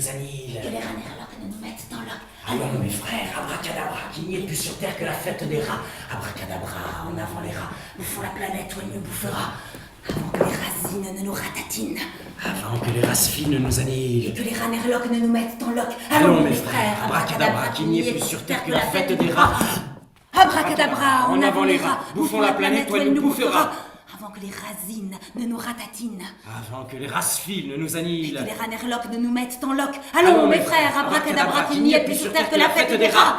nous annihile. Que les rats nerloques ne nous mettent dans l'oc. Allons mes frères, abracadabra, qu'il n'y ait plus sur terre que la fête des rats. Abracadabra, en avant les rats, bouffons la planète où elle nous bouffera. Avant que les racines ne nous ratatinent. Avant que les races fines nous Et annihilent. que les rats nerloques ne nous mettent dans l'oc. Allons mes frères, abracadabra, qu'il n'y ait plus sur terre que la fête des rats. Abracadabra, en avant les rats, bouffons la planète où elle nous bouffera. Avant que les racines ne nous ratatinent. Avant que les races fines ne nous Et annihilent. que les rats nerloques ne nous mettent dans l'oc. Allons mes frères, abracadabra, qu'il n'y ait plus sur terre que la fête des rats.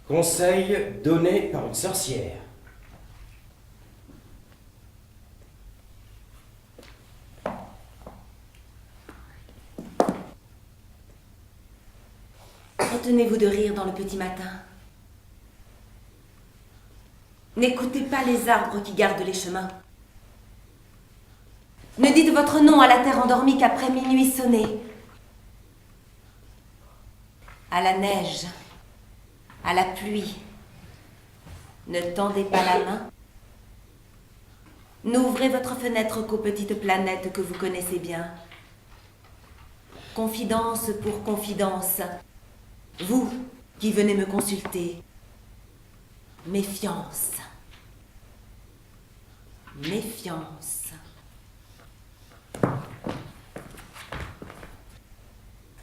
Conseil donné par une sorcière. Retenez-vous de rire dans le petit matin. N'écoutez pas les arbres qui gardent les chemins. Ne dites votre nom à la terre endormie qu'après minuit sonné. À la neige, à la pluie, ne tendez pas la main. N'ouvrez votre fenêtre qu'aux petites planètes que vous connaissez bien. Confidence pour confidence, vous qui venez me consulter, méfiance, méfiance.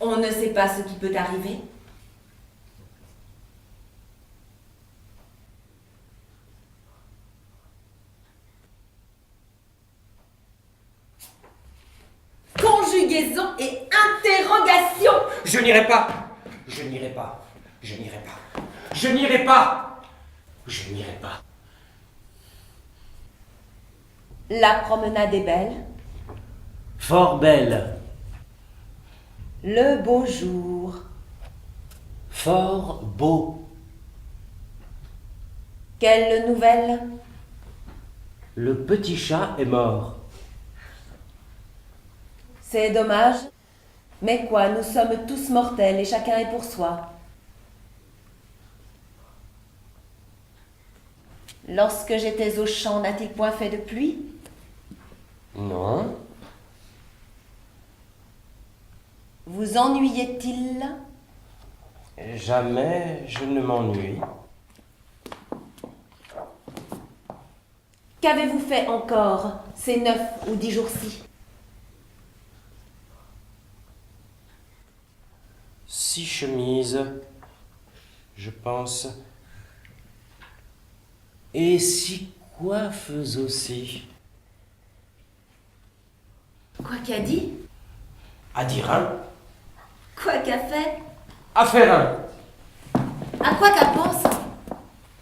On ne sait pas ce qui peut arriver. Conjugaison et interrogation. Je n'irai pas. Je n'irai pas. Je n'irai pas. Je n'irai pas. Je n'irai pas. La promenade est belle. Fort belle. Le beau jour. Fort beau. Quelle nouvelle? Le petit chat est mort. C'est dommage. Mais quoi, nous sommes tous mortels et chacun est pour soi. Lorsque j'étais au champ, n'a-t-il point fait de pluie? Non. Vous ennuyait-il? Jamais je ne m'ennuie. Qu'avez-vous fait encore ces 9 ou 10 jours-ci? 6 chemises, je pense. Et 6 coiffes aussi. Quoi qu'a dit? À dire un, Quoi qu'a fait? à faire un, À quoi qu'a pense?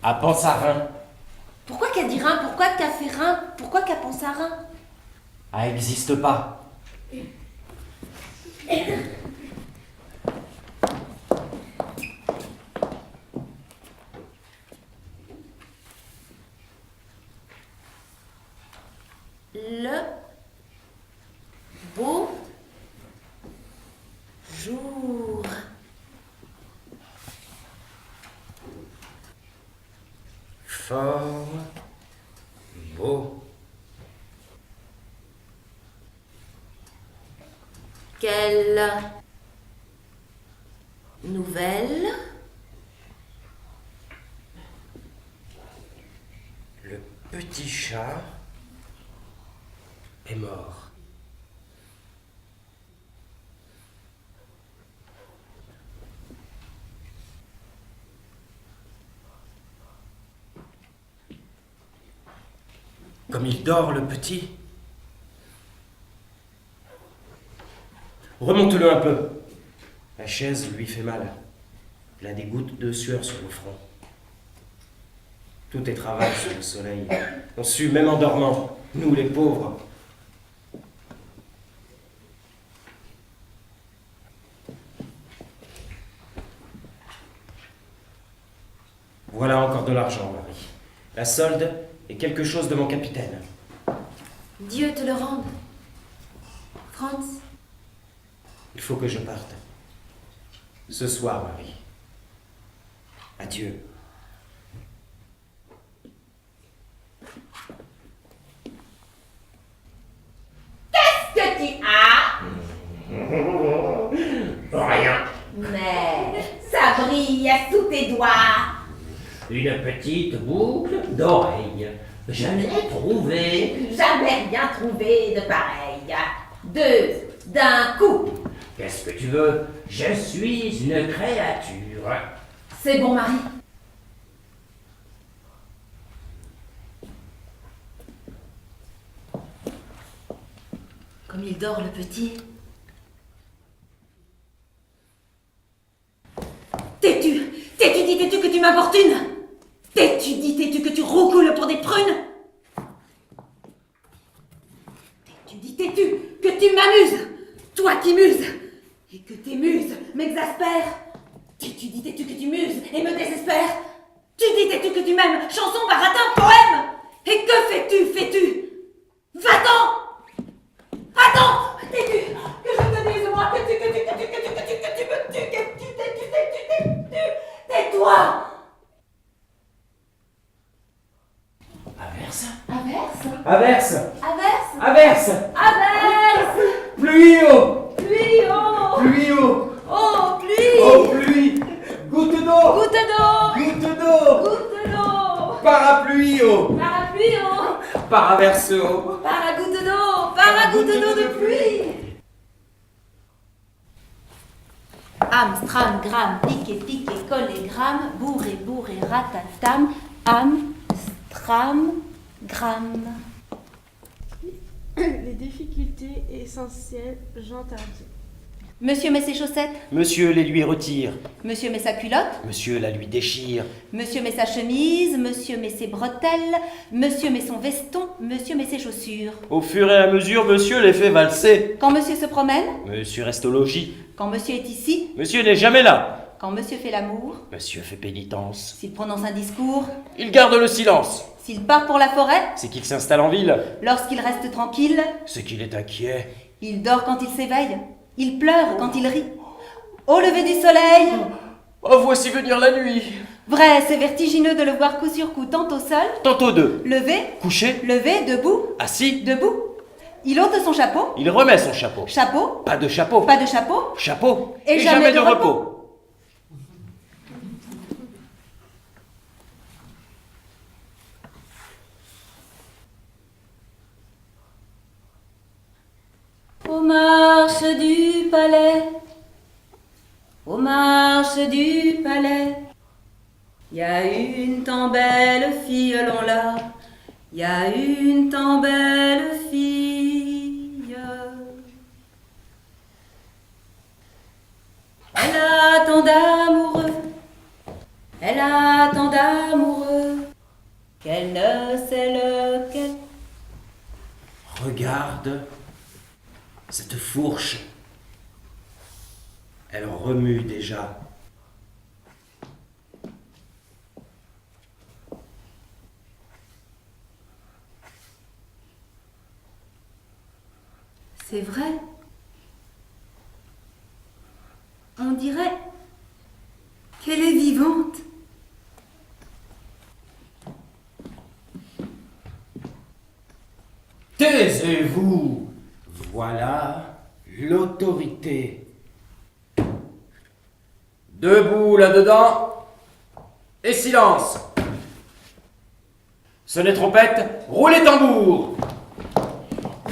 à penser à un, Pourquoi qu'a dit rien? Pourquoi qu'a fait rien? Pourquoi qu'a pensé à rien? à existe pas. Le beau jour. Fort beau. Quelle Nouvelle. Le petit chat est mort. Comme il dort, le petit. Remonte-le un peu. La chaise lui fait mal. Il a des gouttes de sueur sur le front. Tout est travail sous le soleil. On sue même en dormant, nous les pauvres. Voilà encore de l'argent, Marie. La solde est quelque chose de mon capitaine. Dieu te le rende. Franz. Il faut que je parte. Ce soir, Marie. Adieu. Qu'est-ce que tu as? Rien. Mais ça brille sous tes doigts. Une petite boucle d'oreille. Je l'ai trouvée. Jamais rien trouvé de pareil. Deux d'un coup. Qu'est-ce que tu veux? Je suis une créature. C'est bon, Marie. Comme il dort, le petit. T'es-tu dis, t'es-tu que tu m'importunes? T'es-tu dis, t'es-tu que tu roucoules pour des prunes? T'es-tu dis, t'es-tu que tu m'amuses? Toi qui muses, et que tes muses m'exaspèrent. T'es-tu dis, t'es-tu que tu muses et me désespères? Tu dis, t'es-tu que tu m'aimes, chanson, baratin, poème? Et que fais-tu? Va-t'en! Attends! T'es-tu que je te dise, moi, que tu me tues, tais-toi! Averse. Averse? Averse. Averse? Averse. Averse! Pluie, oh. Pluie, oh! Pluie, oh. Oh, pluie! Oh, pluie. Goutte d'eau. Goutte d'eau! Goutte d'eau. Goutte d'eau! Parapluie, oh. Parapluie, oh! Paraverse, oh. Paragoutte d'eau! Paragoutte d'eau de pluie! Am, stram, gram, piqué, collé, gramme, bourré, ratatam, am, stram, gram. Les difficultés essentielles, j'entendis. Monsieur met ses chaussettes. Monsieur les lui retire. Monsieur met sa culotte. Monsieur la lui déchire. Monsieur met sa chemise. Monsieur met ses bretelles. Monsieur met son veston. Monsieur met ses chaussures. Au fur et à mesure, monsieur les fait valser. Quand monsieur se promène. Monsieur reste au logis. Quand monsieur est ici. Monsieur n'est jamais là. Quand monsieur fait l'amour. Monsieur fait pénitence. S'il prononce un discours. Il garde le silence. S'il part pour la forêt. C'est qu'il s'installe en ville. Lorsqu'il reste tranquille. C'est qu'il est inquiet. Il dort quand il s'éveille. Il pleure quand il rit. Au lever du soleil. Oh, voici venir la nuit. Vrai, c'est vertigineux de le voir coup sur coup, tantôt seul, Tantôt deux. levé, Couché. levé, debout, Assis. debout. Il ôte son chapeau. Il remet son chapeau. Chapeau, Pas de chapeau. pas de chapeau. Chapeau. Et jamais de repos. Aux marches du palais, aux marches du palais, y a une tant belle fille, allons là, y a une tant belle fille. Elle a tant d'amoureux, elle a tant d'amoureux, qu'elle ne sait lequel. Regarde cette fourche. Elle remue déjà. C'est vrai. On dirait qu'elle est vivante. Taisez-vous. Voilà l'autorité. Debout là-dedans. Et silence. Sonnez trompette, roulez tambour.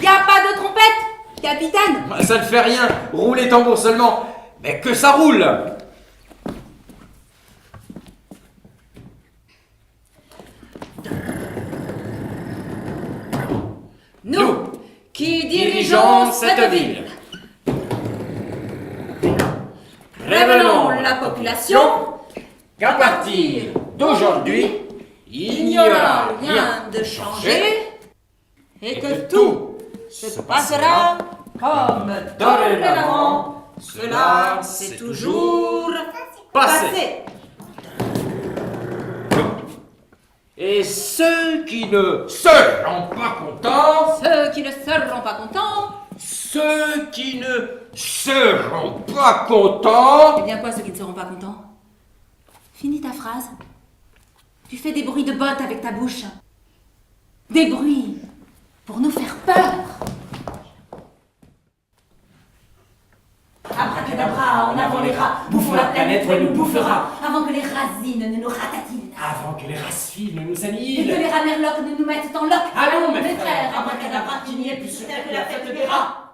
Y a pas de trompette, capitaine. Ça ne fait rien, roulez tambour seulement. Mais que ça roule. Nous, qui dirigeons cette ville, prévenons la population qu'à partir d'aujourd'hui, il n'y aura rien de changé et que tout se passera comme dorénavant. Cela s'est toujours passé. Et ceux qui ne seront pas contents, Ceux qui ne seront pas contents, ceux qui ne seront pas contents, eh bien quoi, ceux qui ne seront pas contents? Finis ta phrase. Tu fais des bruits de bottes avec ta bouche. Des bruits pour nous faire peur. Abracadabra, en avant les rats, bouffons la planète ou elle nous bouffera. Avant que les racines ne nous ratatinent. Avant que les races fines ne nous Et que annihilent. les ramerlocs ne nous mettent en loc. Allons, mes Mes frères, abracadabra, qu'il n'y ait plus sur terre que la fête des rats.